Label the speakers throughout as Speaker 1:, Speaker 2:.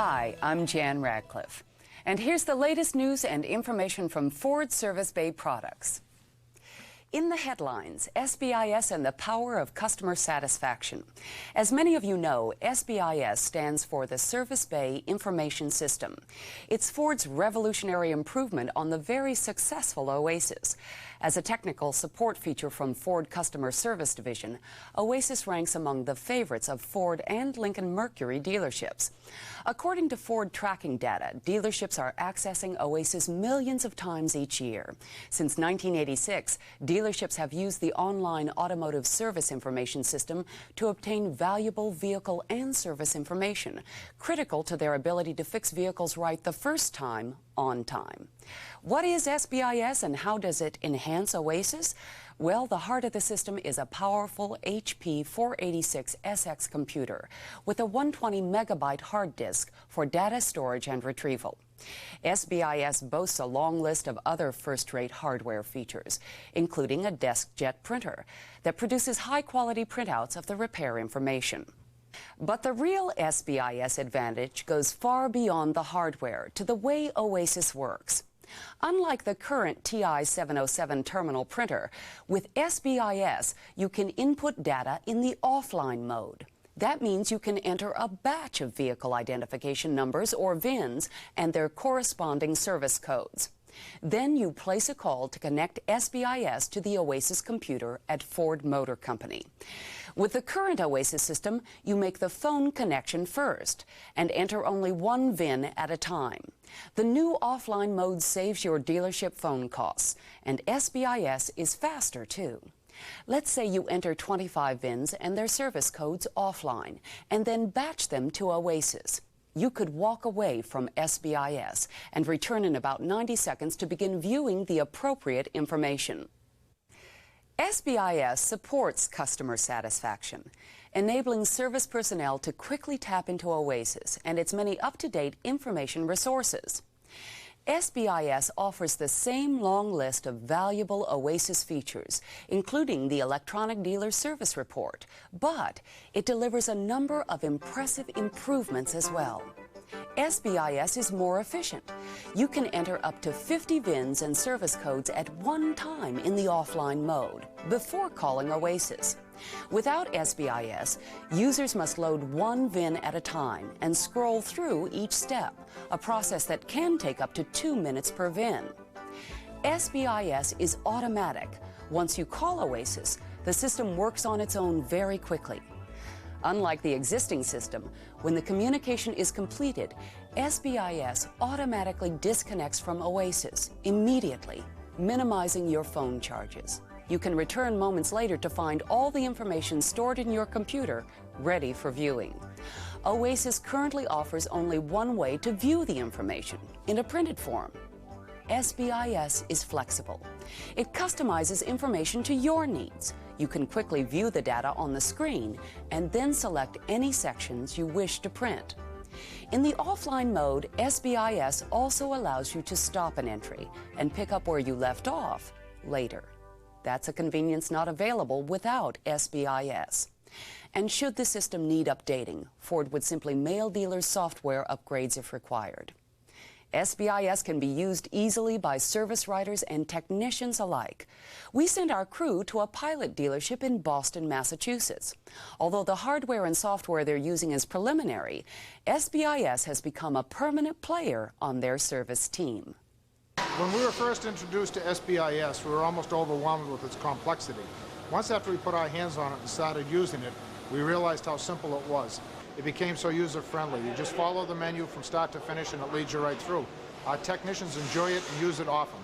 Speaker 1: Hi, I'm Jan Radcliffe. And here's the latest news and information from Ford Service Bay Products. In the headlines, SBIS and the power of customer satisfaction. As many of you know, SBIS stands for the Service Bay Information System. It's Ford's revolutionary improvement on the very successful Oasis. As a technical support feature from Ford Customer Service Division, Oasis ranks among the favorites of Ford and Lincoln Mercury dealerships. According to Ford tracking data, dealerships are accessing Oasis millions of times each year. Since 1986, dealerships have used the online automotive service information system to obtain valuable vehicle and service information, critical to their ability to fix vehicles right the first time, on time. What is SBIS and how does it enhance Oasis? Well, the heart of the system is a powerful HP 486SX computer with a 120 megabyte hard disk for data storage and retrieval. SBIS boasts a long list of other first-rate hardware features, including a DeskJet printer that produces high-quality printouts of the repair information. But the real SBIS advantage goes far beyond the hardware to the way Oasis works. Unlike the current TI-707 terminal printer, with SBIS, you can input data in the offline mode. That means you can enter a batch of vehicle identification numbers, or VINs, and their corresponding service codes. Then you place a call to connect SBIS to the Oasis computer at Ford Motor Company. With the current Oasis system, you make the phone connection first and enter only one VIN at a time. The new offline mode saves your dealership phone costs, and SBIS is faster too. Let's say you enter 25 VINs and their service codes offline, and then batch them to Oasis. You could walk away from SBIS and return in about 90 seconds to begin viewing the appropriate information. SBIS supports customer satisfaction, enabling service personnel to quickly tap into Oasis and its many up-to-date information resources. SBIS offers the same long list of valuable Oasis features, including the electronic dealer service report, but it delivers a number of impressive improvements as well. SBIS is more efficient. You can enter up to 50 VINs and service codes at one time in the offline mode before calling Oasis. Without SBIS, users must load one VIN at a time and scroll through each step, a process that can take up to 2 minutes per VIN. SBIS is automatic. Once you call Oasis, the system works on its own very quickly. Unlike the existing system, when the communication is completed, SBIS automatically disconnects from Oasis immediately, minimizing your phone charges. You can return moments later to find all the information stored in your computer ready for viewing. Oasis currently offers only one way to view the information, in a printed form. SBIS is flexible. It customizes information to your needs. You can quickly view the data on the screen and then select any sections you wish to print. In the offline mode, SBIS also allows you to stop an entry and pick up where you left off later. That's a convenience not available without SBIS. And should the system need updating, Ford would simply mail dealers software upgrades if required. SBIS can be used easily by service writers and technicians alike. We sent our crew to a pilot dealership in Boston, Massachusetts. Although the hardware and software they're using is preliminary, SBIS has become a permanent player on their service team.
Speaker 2: When we were first introduced to SBIS, we were almost overwhelmed with its complexity. Once after we put our hands on it and started using it, we realized how simple it was. It became so user-friendly. You just follow the menu from start to finish and it leads you right through. Our technicians enjoy it and use it often.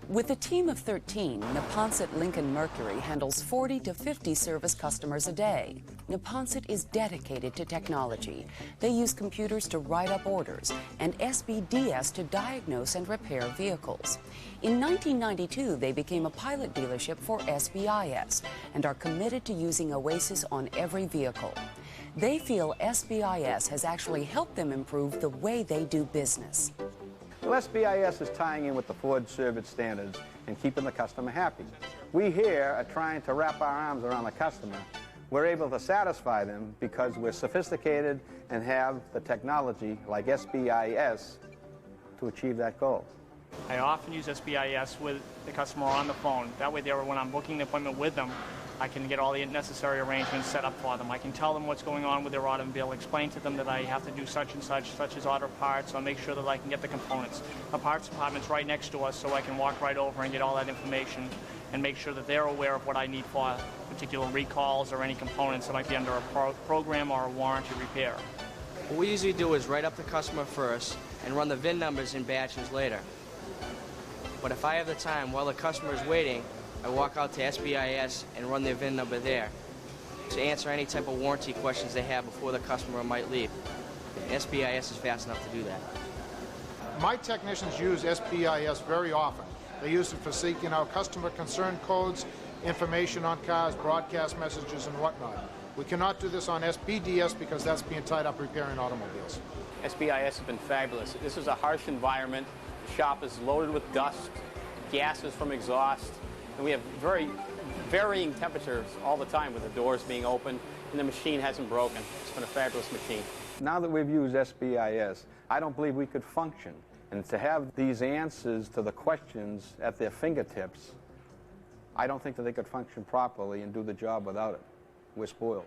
Speaker 1: With a team of 13, Neponset Lincoln Mercury handles 40 to 50 service customers a day. Neponset is dedicated to technology. They use computers to write up orders and SBDS to diagnose and repair vehicles. In 1992, they became a pilot dealership for SBIS and are committed to using Oasis on every vehicle. They feel SBIS has actually helped them improve the way they do business.
Speaker 3: Well, SBIS is tying in with the Ford service standards and keeping the customer happy. We here are trying to wrap our arms around the customer We're able to satisfy them because we're sophisticated and have the technology like SBIS to achieve that goal.
Speaker 4: I often use SBIS with the customer on the phone. That way, when I'm booking the appointment with them, I can get all the necessary arrangements set up for them. I can tell them what's going on with their automobile, explain to them that I have to do such and such as order parts, or make sure that I can get the components. The parts department's right next to us, so I can walk right over and get all that information and make sure that they're aware of what I need for particular recalls or any components that might be under a program or a warranty repair.
Speaker 5: What we usually do is write up the customer first and run the VIN numbers in batches later. But if I have the time while the customer is waiting, I walk out to SBIS and run their VIN number there to answer any type of warranty questions they have before the customer might leave. SBIS is fast enough to do that.
Speaker 2: My technicians use SBIS very often. They use it for seeking out customer concern codes, information on cars, broadcast messages, and whatnot. We cannot do this on SBDS because that's being tied up repairing automobiles.
Speaker 6: SBIS has been fabulous. This is a harsh environment. The shop is loaded with dust, gases from exhaust, and we have very varying temperatures all the time with the doors being open, and the machine hasn't broken. It's been a fabulous machine.
Speaker 3: Now that we've used SBIS, I don't believe we could function. And to have these answers to the questions at their fingertips, I don't think that they could function properly and do the job without it. We're spoiled.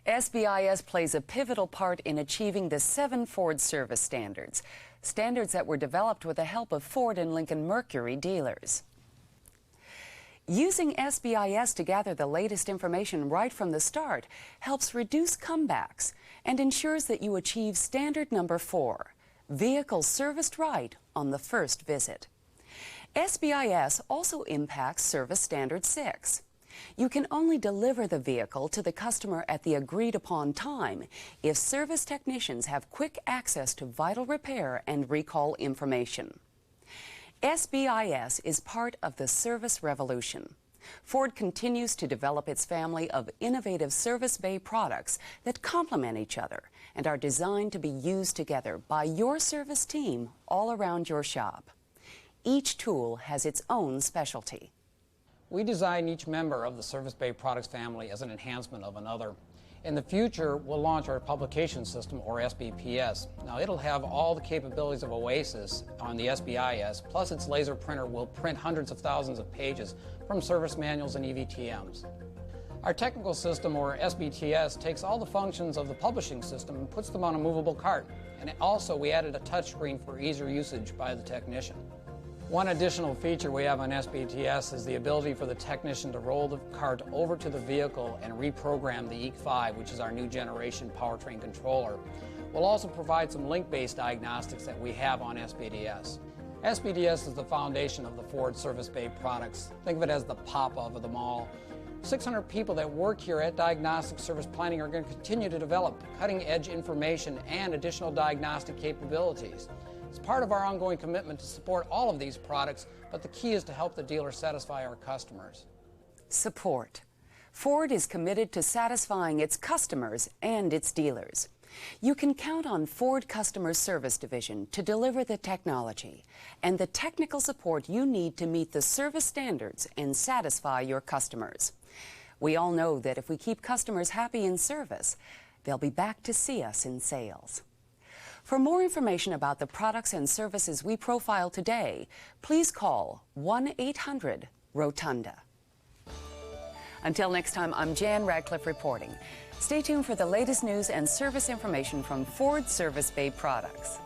Speaker 1: SBIS plays a pivotal part in achieving the 7 Ford service standards, standards that were developed with the help of Ford and Lincoln Mercury dealers. Using SBIS to gather the latest information right from the start helps reduce comebacks and ensures that you achieve standard number 4, vehicles serviced right on the first visit. SBIS also impacts Service Standard 6. You can only deliver the vehicle to the customer at the agreed-upon time if service technicians have quick access to vital repair and recall information. SBIS is part of the service revolution. Ford continues to develop its family of innovative Service Bay products that complement each other and are designed to be used together by your service team all around your shop. Each tool has its own specialty.
Speaker 7: We design each member of the Service Bay products family as an enhancement of another. In the future, we'll launch our publication system, or SBPS. Now, it'll have all the capabilities of Oasis on the SBIS, plus its laser printer will print hundreds of thousands of pages from service manuals and EVTMs. Our technical system, or SBTS, takes all the functions of the publishing system and puts them on a movable cart. And also, we added a touchscreen for easier usage by the technician. One additional feature we have on SBTS is the ability for the technician to roll the cart over to the vehicle and reprogram the EEC5, which is our new generation powertrain controller. We'll also provide some link-based diagnostics that we have on SBDS. SBDS is the foundation of the Ford Service Bay products. Think of it as the Papa of them all. 600 people that work here at Diagnostic Service Planning are going to continue to develop cutting-edge information and additional diagnostic capabilities. It's part of our ongoing commitment to support all of these products, but the key is to help the dealer satisfy our customers.
Speaker 1: Support. Ford is committed to satisfying its customers and its dealers. You can count on Ford Customer Service Division to deliver the technology and the technical support you need to meet the service standards and satisfy your customers. We all know that if we keep customers happy in service, they'll be back to see us in sales. For more information about the products and services we profile today, please call 1-800-ROTUNDA. Until next time, I'm Jan Radcliffe reporting. Stay tuned for the latest news and service information from Ford Service Bay Products.